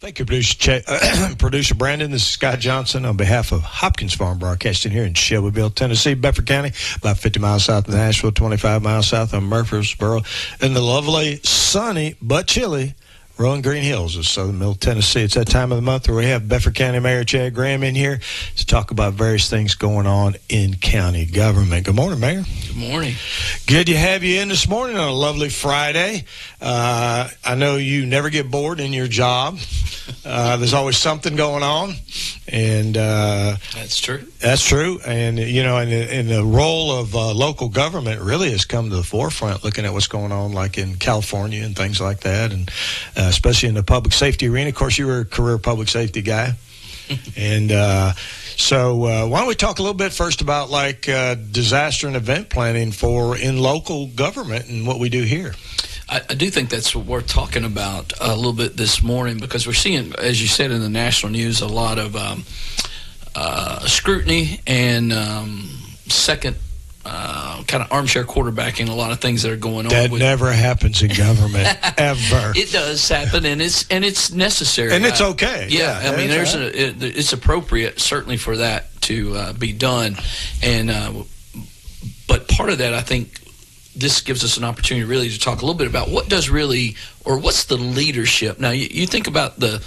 Thank you, Producer Brandon. This is Scott Johnson on behalf of Hopkins Farm Broadcasting here in Shelbyville, Tennessee, Bedford County, about 50 miles south of Nashville, 25 miles south of Murfreesboro, in the lovely, sunny, but chilly Rolling Green Hills of southern Middle Tennessee. It's that time of the month where we have Bedford County Mayor Chad Graham in here to talk about various things going on in county government. Good morning, Mayor. Good morning. Good to have you in this morning on a lovely Friday. I know you never get bored in your job. There's always something going on, and that's true. That's true, and you know, and the role of local government really has come to the forefront, looking at what's going on, like in California and things like that, and especially in the public safety arena. Of course, you were a career public safety guy, and so why don't we talk a little bit first about like disaster and event planning in local government and what we do here. I do think that's what we're talking about a little bit this morning, because we're seeing, as you said in the national news, a lot of scrutiny and second kind of armchair quarterbacking, a lot of things that are going on. That never happens in government, ever. It does happen, and it's necessary. And it's okay. Yeah, I mean, it's appropriate, certainly, for that to be done. And but part of that, I think, this gives us an opportunity really to talk a little bit about what's the leadership. Now, you think about the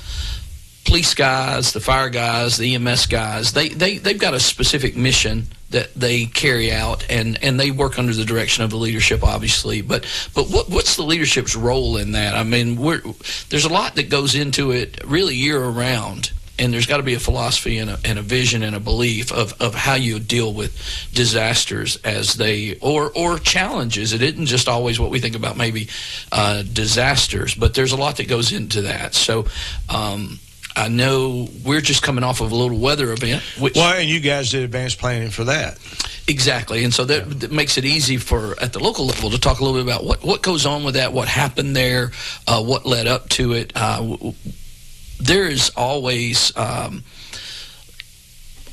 police guys, the fire guys, the EMS guys. They've got a specific mission that they carry out, and they work under the direction of the leadership, obviously. But what's the leadership's role in that? I mean, there's a lot that goes into it really year round. And there's got to be a philosophy and a vision and a belief of how you deal with disasters or challenges. It isn't just always what we think about, maybe disasters, but there's a lot that goes into that. So I know we're just coming off of a little weather event. And you guys did advanced planning for that. Exactly, and so that makes it easy at the local level to talk a little bit about what goes on with that, what happened there, what led up to it. There is always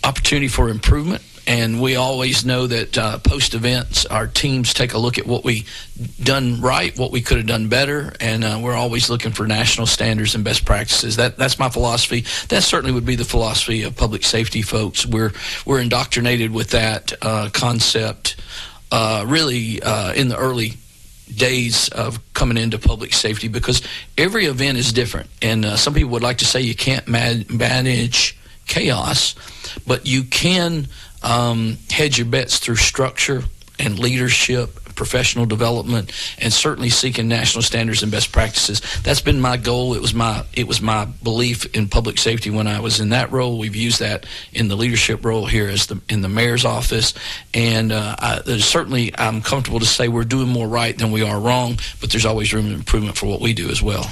opportunity for improvement, and we always know that post-events, our teams take a look at what we done right, what we could have done better, and we're always looking for national standards and best practices. That's my philosophy. That certainly would be the philosophy of public safety folks. We're indoctrinated with that concept really in the early days of coming into public safety, because every event is different, and some people would like to say you can't manage chaos, but you can hedge your bets through structure and leadership, professional development, and certainly seeking national standards and best practices. That's been my goal. It was my belief in public safety when I was in that role. We've used that in the leadership role here in the mayor's office, and certainly I'm comfortable to say we're doing more right than we are wrong, but there's always room for improvement for what we do as well.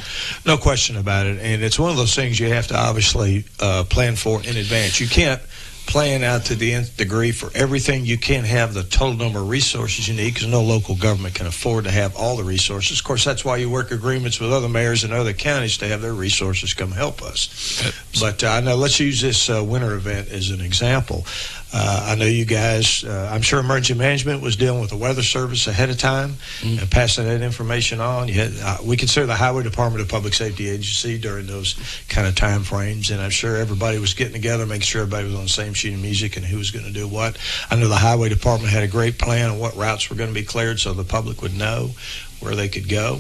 No question about it, and it's one of those things you have to obviously plan for in advance. You can't plan out to the nth degree for everything. You can't have the total number of resources you need, because no local government can afford to have all the resources. Of course, that's why you work agreements with other mayors and other counties to have their resources come help us. But I know, let's use this winter event as an example. I know you guys, I'm sure emergency management was dealing with the weather service ahead of time and passing that information on. We consider the Highway Department a public safety agency during those kind of time frames, and I'm sure everybody was getting together, making sure everybody was on the same sheet of music and who was going to do what. I know the Highway Department had a great plan on what routes were going to be cleared so the public would know where they could go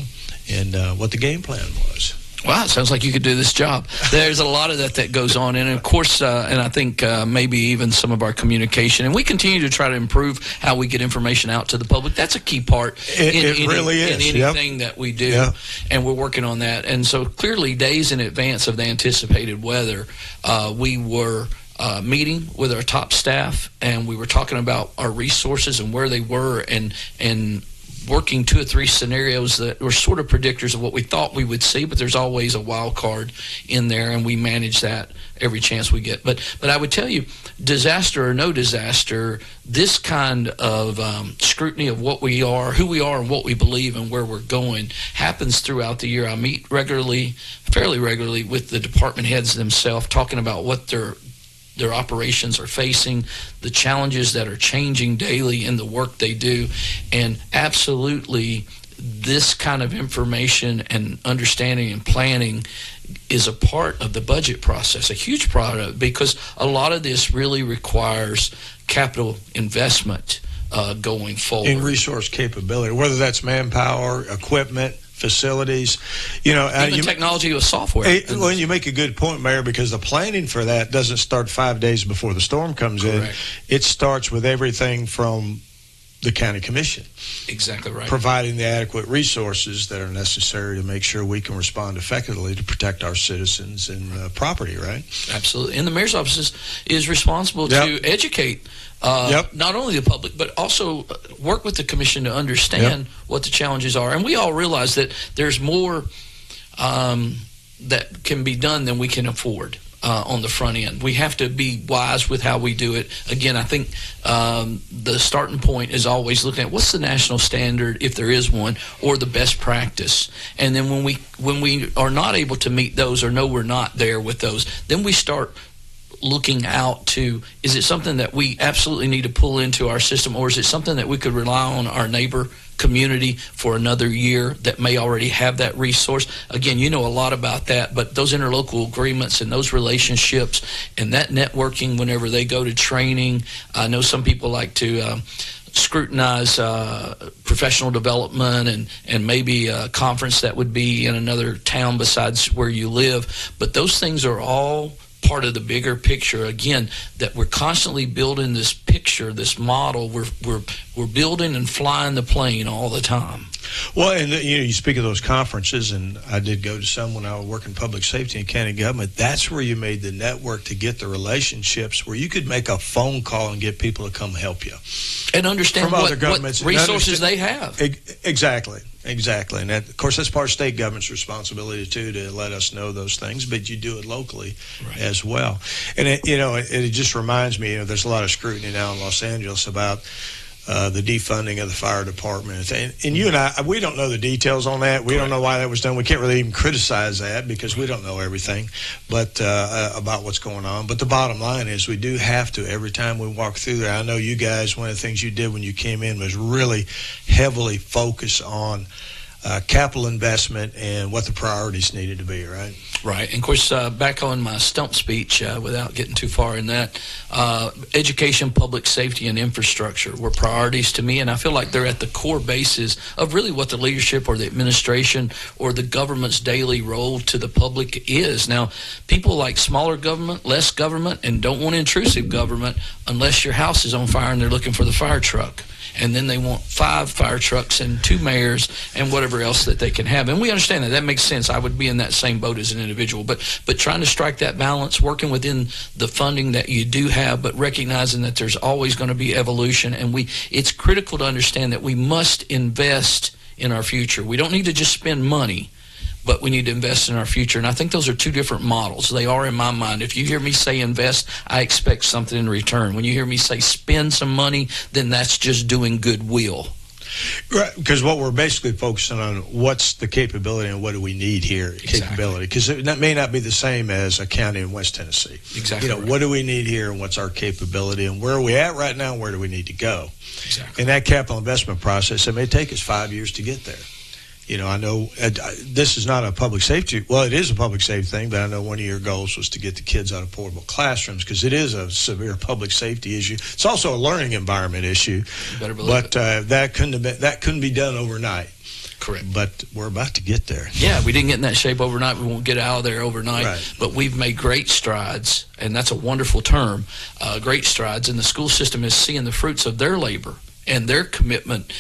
and what the game plan was. Wow, it sounds like you could do this job. There's a lot of that goes on, and of course, and I think maybe even some of our communication, and we continue to try to improve how we get information out to the public. That's a key part in anything that we do, and we're working on that. And so clearly, days in advance of the anticipated weather, we were meeting with our top staff, and we were talking about our resources and where they were, and working 2 or 3 scenarios that were sort of predictors of what we thought we would see, but there's always a wild card in there, and we manage that every chance we get. But I would tell you, disaster or no disaster, this kind of scrutiny of what we are, who we are, and what we believe and where we're going happens throughout the year. I meet fairly regularly with the department heads themselves, talking about what their operations are facing, the challenges that are changing daily in the work they do, and absolutely this kind of information and understanding and planning is a part of the budget process, a huge part of it, because a lot of this really requires capital investment going forward. In resource capability, whether that's manpower, equipment, facilities, even technology with software. Well, you make a good point, Mayor, because the planning for that doesn't start 5 days before the storm comes in. It starts with everything from the county commission. Exactly right. Providing the adequate resources that are necessary to make sure we can respond effectively to protect our citizens and property, right? Absolutely. And the mayor's office is responsible to educate not only the public, but also work with the commission to understand what the challenges are. And we all realize that there's more that can be done than we can afford. On the front end, we have to be wise with how we do it. Again, I think the starting point is always looking at what's the national standard, if there is one, or the best practice. And then when we are not able to meet those or know we're not there with those, then we start looking out to, is it something that we absolutely need to pull into our system, or is it something that we could rely on our neighbor community for another year that may already have that resource? Again, you know a lot about that, but those interlocal agreements and those relationships and that networking whenever they go to training, I know some people like to scrutinize professional development and maybe a conference that would be in another town besides where you live, but those things are all part of the bigger picture. Again, that we're constantly building this picture, this model. We're building and flying the plane all the time. Well, and you speak of those conferences, and I did go to some when I was working public safety and county government. That's where you made the network to get the relationships where you could make a phone call and get people to come help you and understand what resources they have. Exactly. And that, of course, that's part of state government's responsibility too, to let us know those things. But you do it locally as well. And it just reminds me, there's a lot of scrutiny now in Los Angeles about the defunding of the fire department. And you and I, we don't know the details on that. We don't know why that was done. We can't really even criticize that because we don't know everything but about what's going on. But the bottom line is we do have to, every time we walk through there, I know you guys, one of the things you did when you came in was really heavily focus on capital investment and what the priorities needed to be, right? Right. And, of course, back on my stump speech, without getting too far in that, education, public safety, and infrastructure were priorities to me, and I feel like they're at the core basis of really what the leadership or the administration or the government's daily role to the public is. Now, people like smaller government, less government, and don't want intrusive government unless your house is on fire and they're looking for the fire truck. And then they want 5 fire trucks and 2 mayors and whatever else that they can have. And we understand that. That makes sense. I would be in that same boat as an individual. But trying to strike that balance, working within the funding that you do have, but recognizing that there's always going to be evolution. And it's critical to understand that we must invest in our future. We don't need to just spend money, but we need to invest in our future. And I think those are 2 different models. They are in my mind. If you hear me say invest, I expect something in return. When you hear me say spend some money, then that's just doing goodwill. Right, because what we're basically focusing on, what's the capability and what do we need here? Exactly. Capability, because that may not be the same as a county in West Tennessee. Exactly. What do we need here and what's our capability and where are we at right now and where do we need to go? Exactly. In that capital investment process, it may take us 5 years to get there. I know this is not a public safety. Well, it is a public safety thing, but I know one of your goals was to get the kids out of portable classrooms because it is a severe public safety issue. It's also a learning environment issue. You better believe it. That couldn't be done overnight. Correct. But we're about to get there. Yeah, we didn't get in that shape overnight. We won't get out of there overnight. Right. But we've made great strides, and that's a wonderful term, great strides. And the school system is seeing the fruits of their labor and their commitment,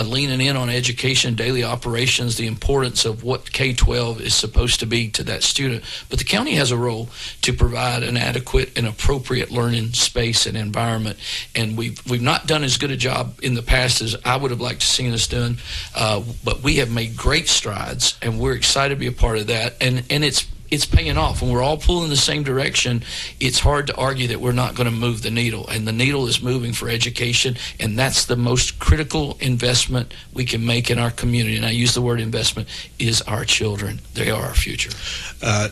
leaning in on education, daily operations, the importance of what K-12 is supposed to be to that student. But the county has a role to provide an adequate and appropriate learning space and environment. And we've not done as good a job in the past as I would have liked to seen us done, but we have made great strides, and we're excited to be a part of that. And it's paying off. When we're all pulling the same direction, it's hard to argue that we're not going to move the needle. And the needle is moving for education, and that's the most critical investment we can make in our community. And I use the word investment, is our children. They are our future.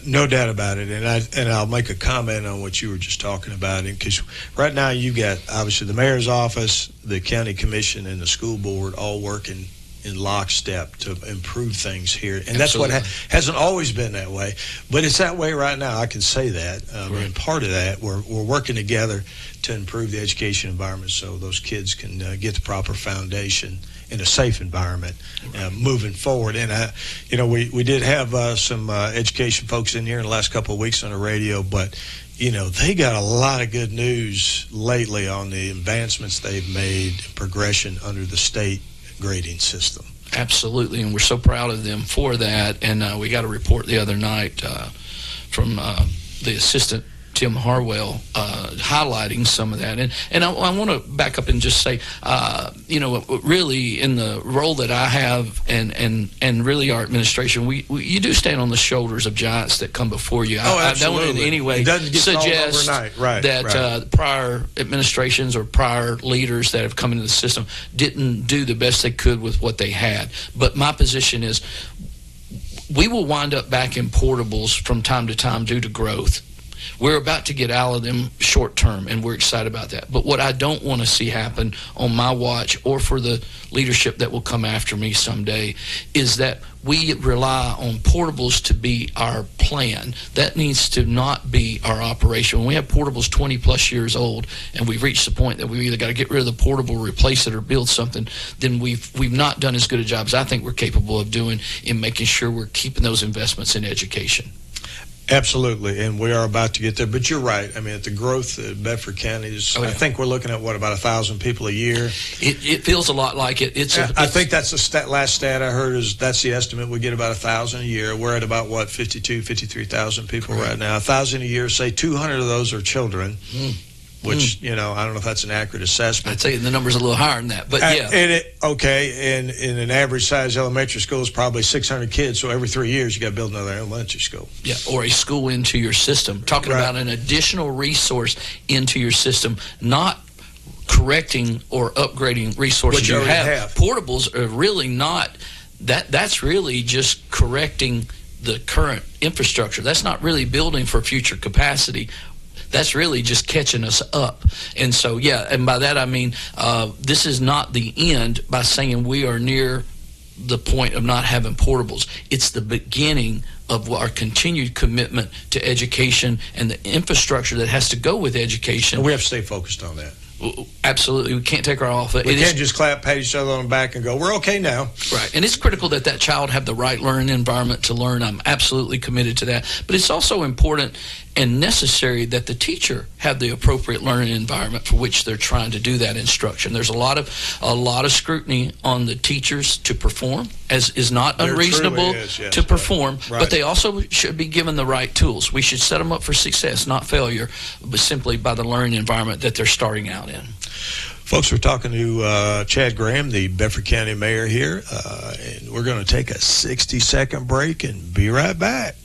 No doubt about it. And I'll make a comment on what you were just talking about. Because right now you've got, obviously, the mayor's office, the county commission, and the school board all working in lockstep to improve things here. And Absolutely. that's what hasn't always been that way. But it's that way right now, I can say that. And part of that, we're working together to improve the education environment so those kids can get the proper foundation in a safe environment moving forward. And, we did have some education folks in here in the last couple of weeks on the radio, but they got a lot of good news lately on the advancements they've made, progression under the state grading system. Absolutely, and we're so proud of them for that. And we got a report the other night from the assistant, Tim Harwell, highlighting some of that. And I want to back up and just say, really in the role that I have and really our administration, you do stand on the shoulders of giants that come before you. I don't in any way suggest that prior administrations or prior leaders that have come into the system didn't do the best they could with what they had. But my position is we will wind up back in portables from time to time due to growth. We're about to get out of them short term, and we're excited about that. But what I don't want to see happen on my watch or for the leadership that will come after me someday is that we rely on portables to be our plan. That needs to not be our operation. When we have portables 20 plus years old and we've reached the point that we've either got to get rid of the portable, replace it, or build something, then we've not done as good a job as I think we're capable of doing in making sure we're keeping those investments in education. Absolutely, and we are about to get there. But you're right. I mean, at the growth of Bedford County is, I think we're looking at, about 1,000 people a year. It feels a lot like it. I think that's the last stat I heard that's the estimate. We get about 1,000 a year. We're at about, 53,000 people right now. 1,000 a year, say 200 of those are children. Which, I don't know if that's an accurate assessment. I'd say the number's a little higher than that, but yeah. And in an average size elementary school is probably 600 kids, so every 3 years you got to build another elementary school. Yeah, or a school into your system. Talking about an additional resource into your system, not correcting or upgrading resources you have. Portables are really not, that's really just correcting the current infrastructure. That's not really building for future capacity. That's really just catching us up. And so, and by that I mean this is not the end by saying we are near the point of not having portables. It's the beginning of our continued commitment to education and the infrastructure that has to go with education. And we have to stay focused on that. Absolutely. We can't take our eye off it. We can't just pat each other on the back and go, we're okay now. Right. And it's critical that child have the right learning environment to learn. I'm absolutely committed to that. But it's also important and necessary that the teacher have the appropriate learning environment for which they're trying to do that instruction. There's a lot of scrutiny on the teachers to perform, as is not unreasonable to perform, but they also should be given the right tools. We should set them up for success, not failure, but simply by the learning environment that they're starting out in. Folks, we're talking to Chad Graham, the Bedford County Mayor here, and we're going to take a 60-second break and be right back.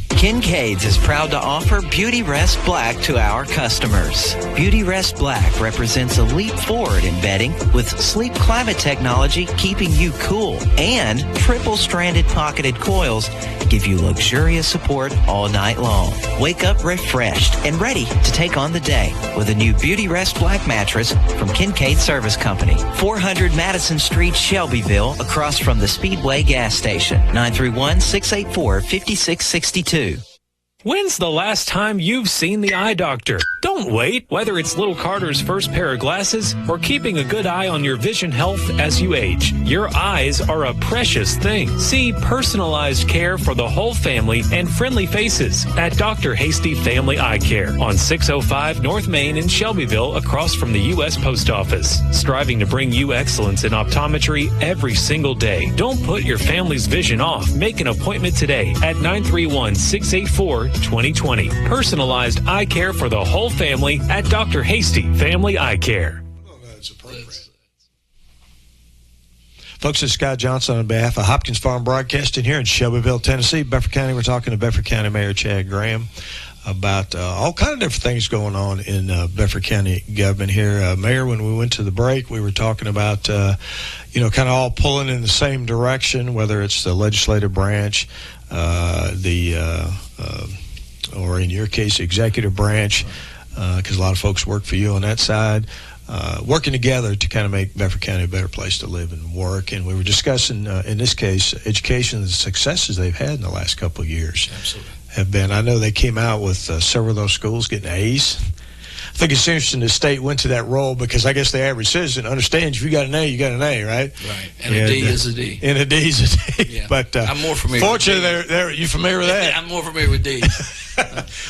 Kincaid's is proud to offer Beauty Rest Black to our customers. Beauty Rest Black represents a leap forward in bedding with sleep climate technology keeping you cool, and triple-stranded pocketed coils give you luxurious support all night long. Wake up refreshed and ready to take on the day with a new Beauty Rest Black mattress from Kincaid Service Company, 400 Madison Street, Shelbyville, across from the Speedway gas station, 931-684-5662. When's the last time you've seen the eye doctor? Don't wait. Whether it's little Carter's first pair of glasses or keeping a good eye on your vision health as you age, your eyes are a precious thing. See personalized care for the whole family and friendly faces at Dr. Hasty Family Eye Care on 605 North Main in Shelbyville, across from the U.S. Post Office. Striving to bring you excellence in optometry every single day. Don't put your family's vision off. Make an appointment today at 931-684-2020. Personalized eye care for the whole family at Dr. Hasty Family Eye Care. That's appropriate. Folks, this is Scott Johnson on behalf of Hopkins Farm Broadcasting here in Shelbyville, Tennessee, Bedford County. We're talking to Bedford County Mayor Chad Graham about all kind of different things going on in Bedford County government here. Mayor, when we went to the break, we were talking about, kind of all pulling in the same direction, whether it's the legislative branch, or in your case, executive branch. because a lot of folks work for you on that side. Working together to kind of make Bedford County a better place to live and work. And we were discussing, in this case, education and the successes they've had in the last couple of years. Absolutely. Have been. I know they came out with several of those schools getting A's. I think it's interesting the state went to that role because I guess the average citizen understands if you got an A, you got an A, right? Right. And a D is a D. And a D is a D. Yeah. But I'm more familiar fortunately, with you familiar with that? I'm more familiar with D's.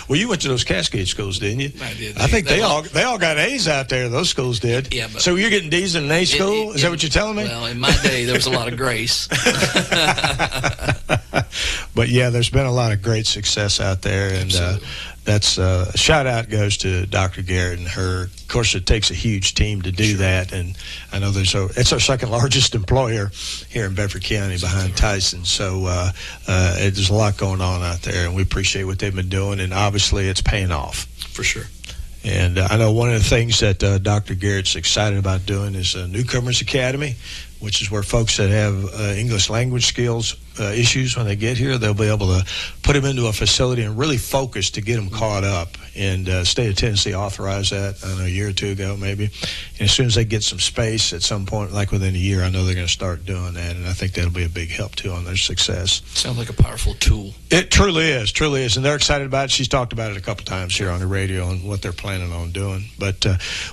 Well, you went to those Cascade schools, didn't you? I did. I think they all got A's out there. Those schools did. Yeah. But so you're getting D's in an A school? Is that what you're telling me? Well, in my day, there was a lot of grace. But yeah, there's been a lot of great success out there, and that's a shout out goes to Dr. Garrett and her. Of course, it takes a huge team to do that, and I know it's our second largest employer here in Bedford County behind Tyson. So there's a lot going on out there, and we appreciate what they've been doing, and obviously it's paying off. For sure. And I know one of the things that Dr. Garrett's excited about doing is a Newcomers Academy, which is where folks that have English language skills issues when they get here, they'll be able to put them into a facility and really focus to get them caught up. And state of Tennessee authorized that, I don't know, a year or two ago maybe. And as soon as they get some space at some point, like within a year, I know they're going to start doing that. And I think that'll be a big help, too, on their success. Sounds like a powerful tool. It truly is. And they're excited about it. She's talked about it a couple times here on the radio and what they're planning on doing. But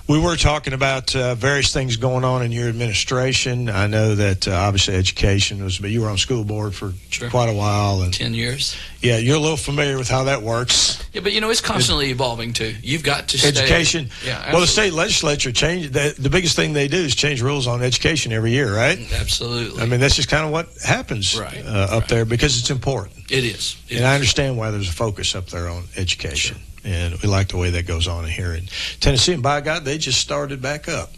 we were talking about various things going on in your administration. I know that obviously education but you were on school board for quite a while. And 10 years. Yeah, you're a little familiar with how that works. Yeah, but it's constantly evolving too. You've got to stay. Education. Yeah, absolutely. Well, the state legislature changed. The biggest thing they do is change rules on education every year, right? Absolutely. I mean, that's just kind of what happens up there because it's important. It is. And I understand why there's a focus up there on education. Sure. And we like the way that goes on here in Tennessee. And by God, they just started back up.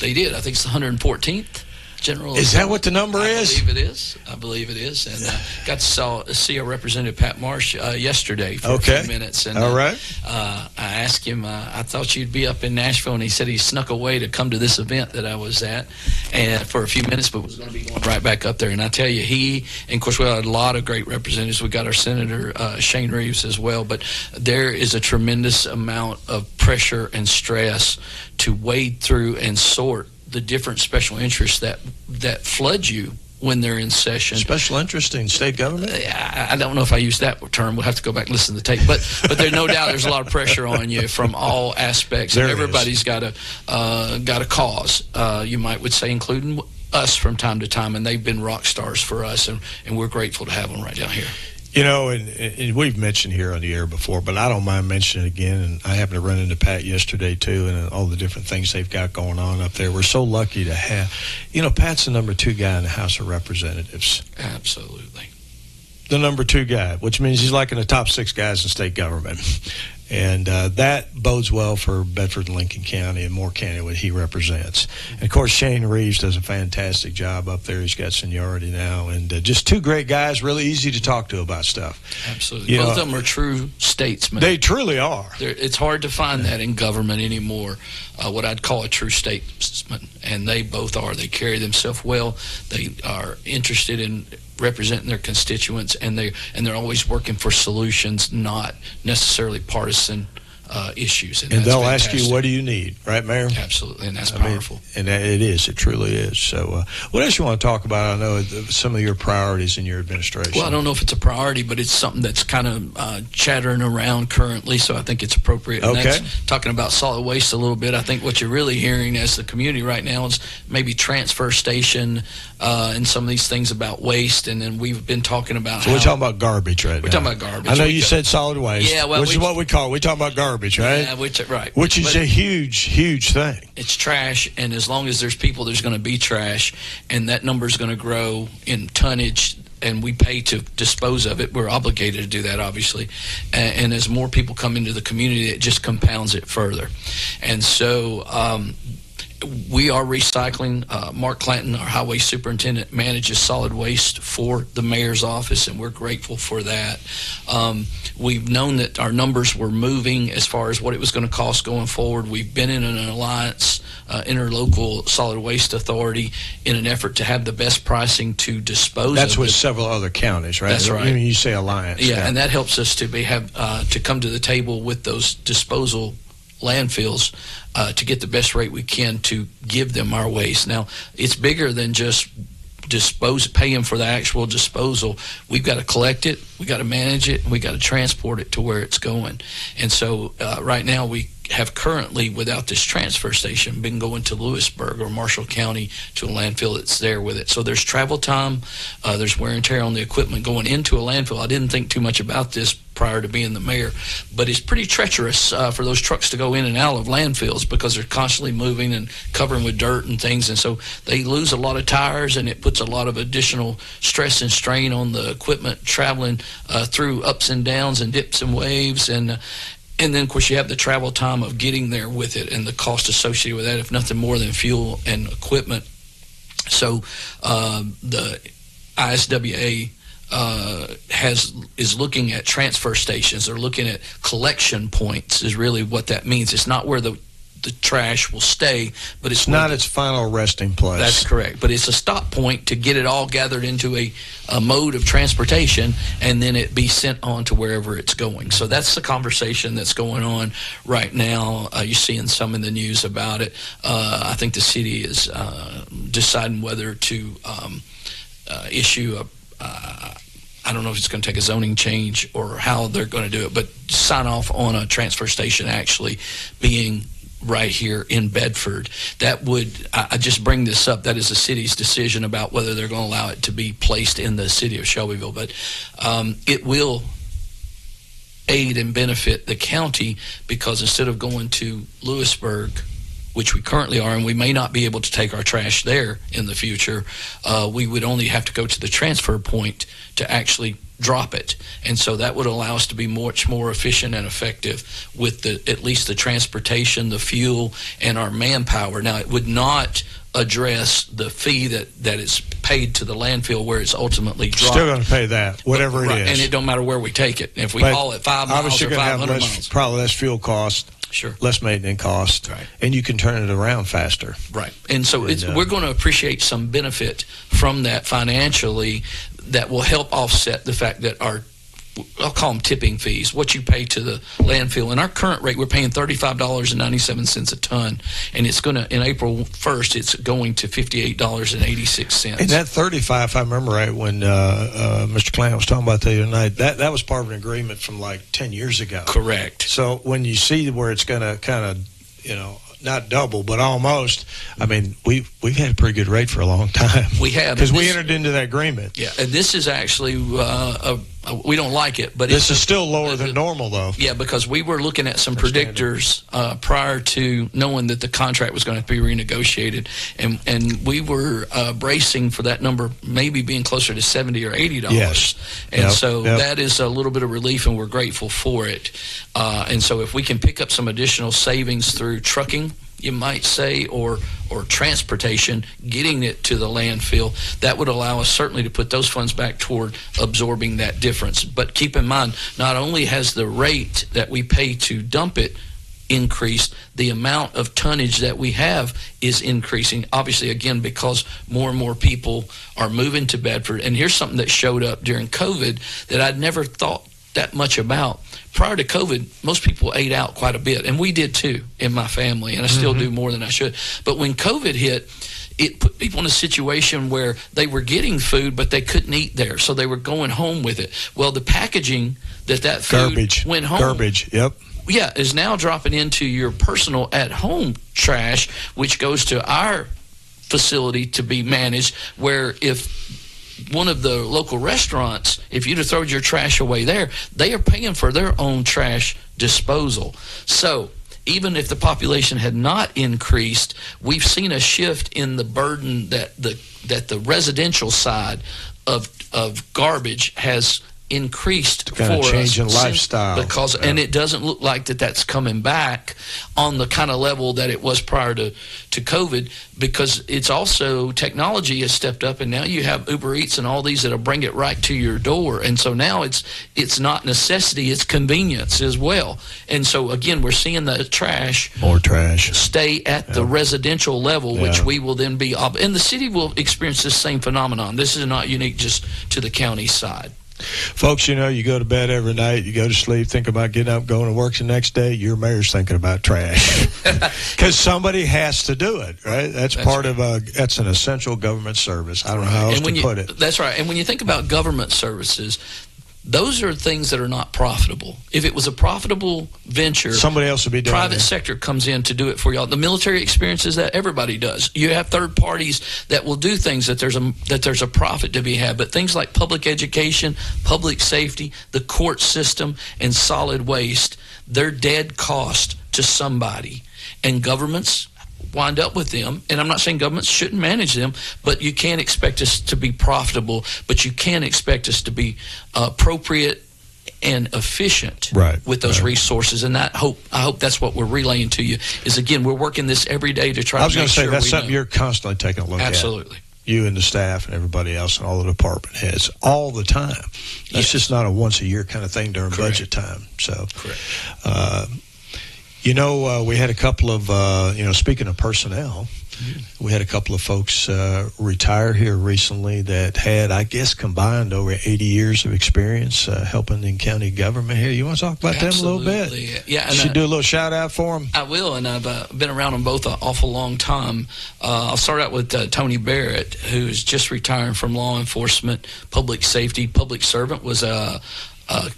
They did. I think it's the 114th. General is that what the number is? I believe it is. And got to see our Representative Pat Marsh yesterday for a few minutes. And, all right. I asked him, I thought you'd be up in Nashville, and he said he snuck away to come to this event that I was at and for a few minutes, but was going to be going right back up there. And I tell you, and of course, we had a lot of great representatives. We got our Senator Shane Reeves as well, but there is a tremendous amount of pressure and stress to wade through and sort the different special interests that flood you when they're in session. Special interest in state government? I don't know if I use that term. We'll have to go back and listen to the tape. But there's no doubt there's a lot of pressure on you from all aspects. And everybody's got a cause, you would say, including us from time to time. And they've been rock stars for us, and we're grateful to have them right down here. And we've mentioned here on the air before, but I don't mind mentioning it again. And I happened to run into Pat yesterday, too, and all the different things they've got going on up there. We're so lucky to have, Pat's the number 2 guy in the House of Representatives. Absolutely. The number 2 guy, which means he's like in the top 6 guys in state government. And that bodes well for Bedford and Lincoln County and Moore County, what he represents. And, of course, Shane Reeves does a fantastic job up there. He's got seniority now. And just 2 great guys, really easy to talk to about stuff. Absolutely. Both of them are true statesmen. They truly are. It's hard to find that in government anymore, what I'd call a true statesman. And they both are. They carry themselves well. They are interested in representing their constituents, and they're always working for solutions, not necessarily partisan issues. And they'll ask you, what do you need? Right, Mayor? Absolutely, and that's powerful. And it is. It truly is. So what else you want to talk about? I know some of your priorities in your administration. Well, I don't know if it's a priority, but it's something that's kind of chattering around currently, so I think it's appropriate. And that's talking about solid waste a little bit. I think what you're really hearing as the community right now is maybe transfer station and some of these things about waste, and then we've been talking about we're talking about garbage right now. We're talking about garbage. I know you said solid waste, which is what we call it. We're talking about garbage, right? Yeah, which is a huge, huge thing. It's trash, and as long as there's people, there's going to be trash, and that number is going to grow in tonnage, and we pay to dispose of it. We're obligated to do that, obviously. And as more people come into the community, it just compounds it further. And so we are recycling. Mark Clanton, our highway superintendent, manages solid waste for the mayor's office, and we're grateful for that. We've known that our numbers were moving as far as what it was going to cost going forward. We've been in an alliance, interlocal solid waste authority, in an effort to have the best pricing to dispose That's of with it. Several other counties, right? That's right. I mean, you say alliance. Yeah, and that helps us to have to come to the table with those disposal landfills to get the best rate we can to give them our waste. Now, it's bigger than just paying for the actual disposal. We've got to collect it, we got to manage it, and we got to transport it to where it's going. And so right now we have currently, without this transfer station, been going to Lewisburg or Marshall County to a landfill that's there with it. So there's travel time, there's wear and tear on the equipment going into a landfill. I didn't think too much about this prior to being the mayor, but it's pretty treacherous for those trucks to go in and out of landfills because they're constantly moving and covering with dirt and things, and so they lose a lot of tires, and it puts a lot of additional stress and strain on the equipment traveling through ups and downs and dips and waves, and then, of course, you have the travel time of getting there with it and the cost associated with that, if nothing more than fuel and equipment. So the ISWA is looking at transfer stations. They're looking at collection points is really what that means. It's not where the trash will stay, but it's not its final resting place. That's correct. But it's a stop point to get it all gathered into a mode of transportation, and then it be sent on to wherever it's going. So that's the conversation that's going on right now. You're seeing some in the news about it. I think the city is deciding whether to issue I don't know if it's going to take a zoning change or how they're going to do it, but sign off on a transfer station actually being right here in Bedford. That would, I just bring this up, that is the city's decision about whether they're going to allow it to be placed in the city of Shelbyville, but it will aid and benefit the county because instead of going to Lewisburg, which we currently are, and we may not be able to take our trash there in the future, we would only have to go to the transfer point to actually drop it. And so that would allow us to be much more efficient and effective with at least the transportation, the fuel, and our manpower. Now, it would not address the fee that is paid to the landfill where it's ultimately dropped. Still going to pay that, whatever Right, it is. And it don't matter where we take it. If we haul it 5 miles or 500 miles. Probably less fuel cost. Sure. Less maintenance cost, right. And you can turn it around faster. Right. And so we're going to appreciate some benefit from that financially that will help offset the fact that I'll call them tipping fees, what you pay to the landfill. In our current rate, we're paying $35.97 a ton, and it's going to, in April 1st, it's going to $58.86. And that 35, if I remember right, when Mr. Clan was talking about that the other night, that was part of an agreement from like 10 years ago. Correct. So when you see where it's going to kind of, not double, but almost. I mean, we've had a pretty good rate for a long time. We have. Because we entered into that agreement. Yeah, and this is actually, we don't like it, but this is still lower than normal, though. Yeah, because we were looking at some predictors prior to knowing that the contract was going to be renegotiated, and we were bracing for that number maybe being closer to $70 or $80. Yes. And that is a little bit of relief, and we're grateful for it. And so if we can pick up some additional savings through trucking, you might say, or transportation, getting it to the landfill, that would allow us certainly to put those funds back toward absorbing that difference. But keep in mind, not only has the rate that we pay to dump it increased, the amount of tonnage that we have is increasing, obviously, again, because more and more people are moving to Bedford. And here's something that showed up during COVID that I'd never thought that much about. Prior to COVID, most people ate out quite a bit, and we did too in my family, and I still do more than I should. But when COVID hit, it put people in a situation where they were getting food, but they couldn't eat there, so they were going home with it. Well, the packaging that food went home. Garbage, yep. Yeah, is now dropping into your personal at-home trash, which goes to our facility to be managed, where if one of the local restaurants, if you'd have thrown your trash away there, they are paying for their own trash disposal. So even if the population had not increased, we've seen a shift in the burden that the residential side of garbage has increased for us. Change in lifestyle. And it doesn't look like that's coming back on the kind of level that it was prior to COVID, because it's also, technology has stepped up, and now you have Uber Eats and all these that'll bring it right to your door. And so now it's not necessity, it's convenience as well. And so again, we're seeing the more trash stay at the residential level, which we will then be and the city will experience this same phenomenon. This is not unique just to the county side. Folks, you know, you go to bed every night, you go to sleep, think about getting up, going to work the next day, your mayor's thinking about trash. Because somebody has to do it, right? That's part of that's an essential government service. I don't know how else to put it. That's right. And when you think about government services, those are things that are not profitable. If it was a profitable venture, somebody else would be doing it. Private sector comes in to do it for y'all. The military experiences that everybody does. You have third parties that will do things that there's a profit to be had. But things like public education, public safety, the court system, and solid waste, they're dead cost to somebody. And governments wind up with them, and I'm not saying governments shouldn't manage them, but you can't expect us to be profitable, but you can expect us to be appropriate and efficient with those resources. And I hope that's what we're relaying to you is, again, we're working this every day to try to make sure. I was going to say, that's something you're constantly taking a look at. Absolutely. You and the staff and everybody else and all the department heads all the time. That's just not a once-a-year kind of thing during budget time. So, you know, we had a couple of, speaking of personnel, we had a couple of folks retire here recently that had, I guess, combined over 80 years of experience helping in county government here. You want to talk about them a little bit? Yeah. And should do a little shout-out for them? I will, and I've been around them both an awful long time. I'll start out with Tony Barrett, who's just retiring from law enforcement, public safety, public servant, was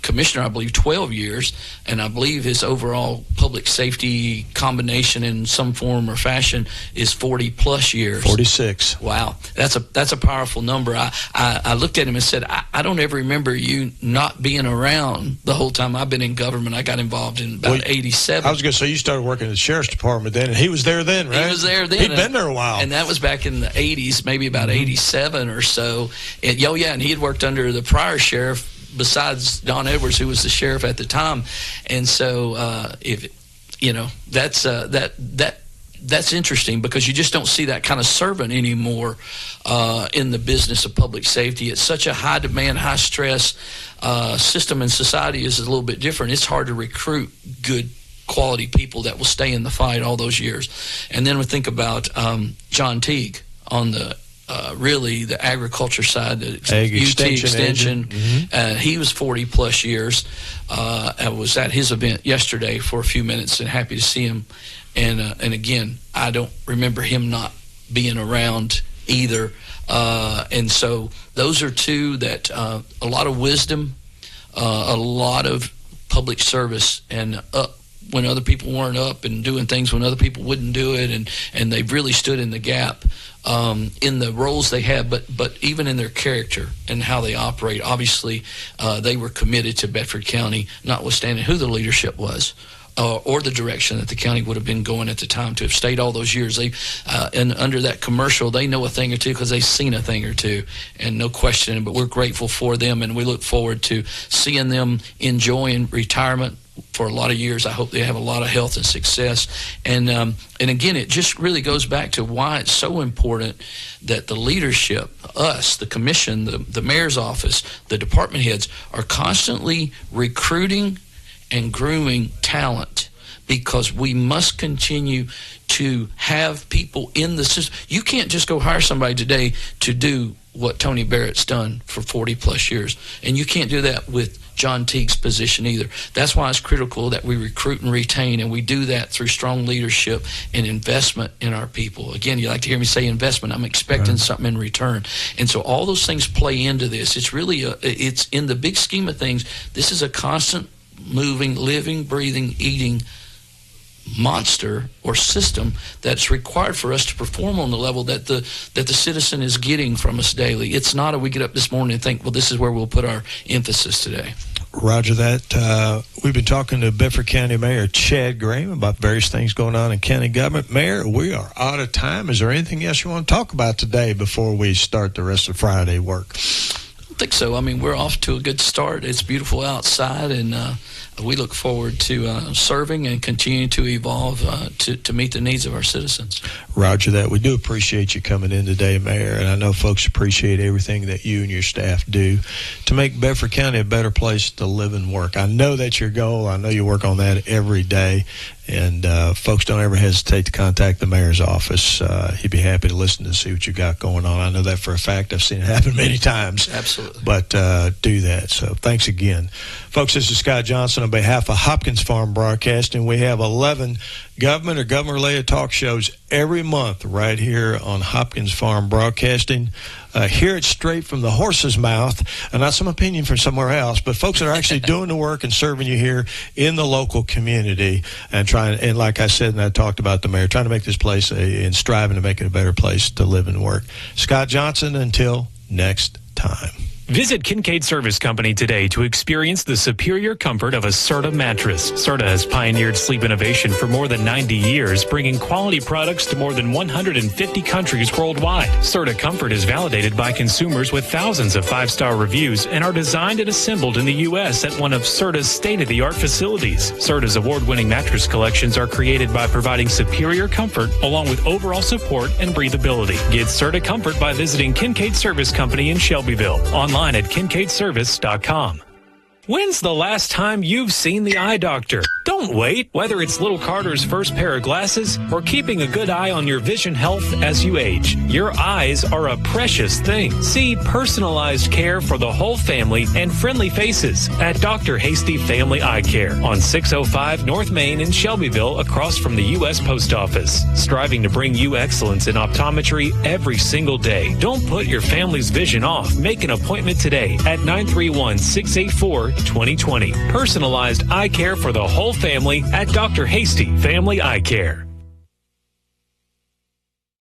commissioner, I believe, 12 years, and I believe his overall public safety combination in some form or fashion is 40-plus years. 46. Wow. That's a powerful number. I looked at him and said, I don't ever remember you not being around the whole time I've been in government. I got involved in about 87. I was going to say, you started working in the sheriff's department then, and he was there then, right? He was there then. He'd been there a while. And that was back in the 80s, maybe about 87 or so. And he had worked under the prior sheriff, besides Don Edwards, who was the sheriff at the time. And so that's interesting, because you just don't see that kind of servant anymore in the business of public safety. It's such a high demand, high stress system, and society is a little bit different. It's hard to recruit good quality people that will stay in the fight all those years. And then we think about John Teague on the the agriculture side, the UT Extension. He was 40-plus years. I was at his event yesterday for a few minutes and happy to see him. And again, I don't remember him not being around either. And so those are two that a lot of wisdom, a lot of public service, and up when other people weren't up, and doing things when other people wouldn't do it, and they've really stood in the gap in the roles they had, but even in their character and how they operate. Obviously, they were committed to Bedford County, notwithstanding who the leadership was or the direction that the county would have been going at the time. To have stayed all those years, and under that commercial, they know a thing or two because they've seen a thing or two, and no question. But we're grateful for them, and we look forward to seeing them enjoying retirement for a lot of years. I hope they have a lot of health and success. And again, it just really goes back to why it's so important that the leadership, us, the commission, the mayor's office, the department heads, are constantly recruiting and grooming talent, because we must continue to have people in the system. You can't just go hire somebody today to do what Tony Barrett's done for 40-plus years, and you can't do that with John Teague's position either. That's why it's critical that we recruit and retain, and we do that through strong leadership and investment in our people. Again, you like to hear me say investment. I'm expecting something in return. And so all those things play into this. It's really, it's in the big scheme of things, this is a constant moving, living, breathing, eating monster or system that's required for us to perform on the level that the citizen is getting from us daily. It's not we get up this morning and think, well, this is where we'll put our emphasis today. Roger that. We've been talking to Bedford County Mayor Chad Graham about various things going on in county government. Mayor, we are out of time. Is there anything else you want to talk about today before we start the rest of Friday work? I think so. I mean, we're off to a good start. It's beautiful outside, and we look forward to serving and continuing to evolve to meet the needs of our citizens. Roger that. We do appreciate you coming in today, Mayor, and I know folks appreciate everything that you and your staff do to make Bedford County a better place to live and work. I know that's your goal. I know you work on that every day, And folks, don't ever hesitate to contact the mayor's office. He'd be happy to listen to see what you got going on. I know that for a fact. I've seen it happen many times. Absolutely. But do that. So thanks again. Folks, this is Scott Johnson on behalf of Hopkins Farm Broadcasting. We have 11 government or government-related talk shows every month right here on Hopkins Farm Broadcasting. Hear it straight from the horse's mouth, and not some opinion from somewhere else, but folks that are actually doing the work and serving you here in the local community and trying, and like I said, and I talked about the mayor, trying to make this place and striving to make it a better place to live and work. Scott Johnson, until next time. Visit Kincaid Service Company today to experience the superior comfort of a Serta mattress. Serta has pioneered sleep innovation for more than 90 years, bringing quality products to more than 150 countries worldwide. Serta Comfort is validated by consumers with thousands of 5-star reviews and are designed and assembled in the U.S. at one of Serta's state-of-the-art facilities. Serta's award-winning mattress collections are created by providing superior comfort along with overall support and breathability. Get Serta Comfort by visiting Kincaid Service Company in Shelbyville. Online at kincaidservice.com. When's the last time you've seen the eye doctor? Don't wait. Whether it's little Carter's first pair of glasses or keeping a good eye on your vision health as you age, your eyes are a precious thing. See personalized care for the whole family and friendly faces at Dr. Hasty Family Eye Care on 605 North Main in Shelbyville, across from the U.S. Post Office. Striving to bring you excellence in optometry every single day. Don't put your family's vision off. Make an appointment today at 931-684-2020. Personalized eye care for the whole family at Dr. Hasty Family Eye Care.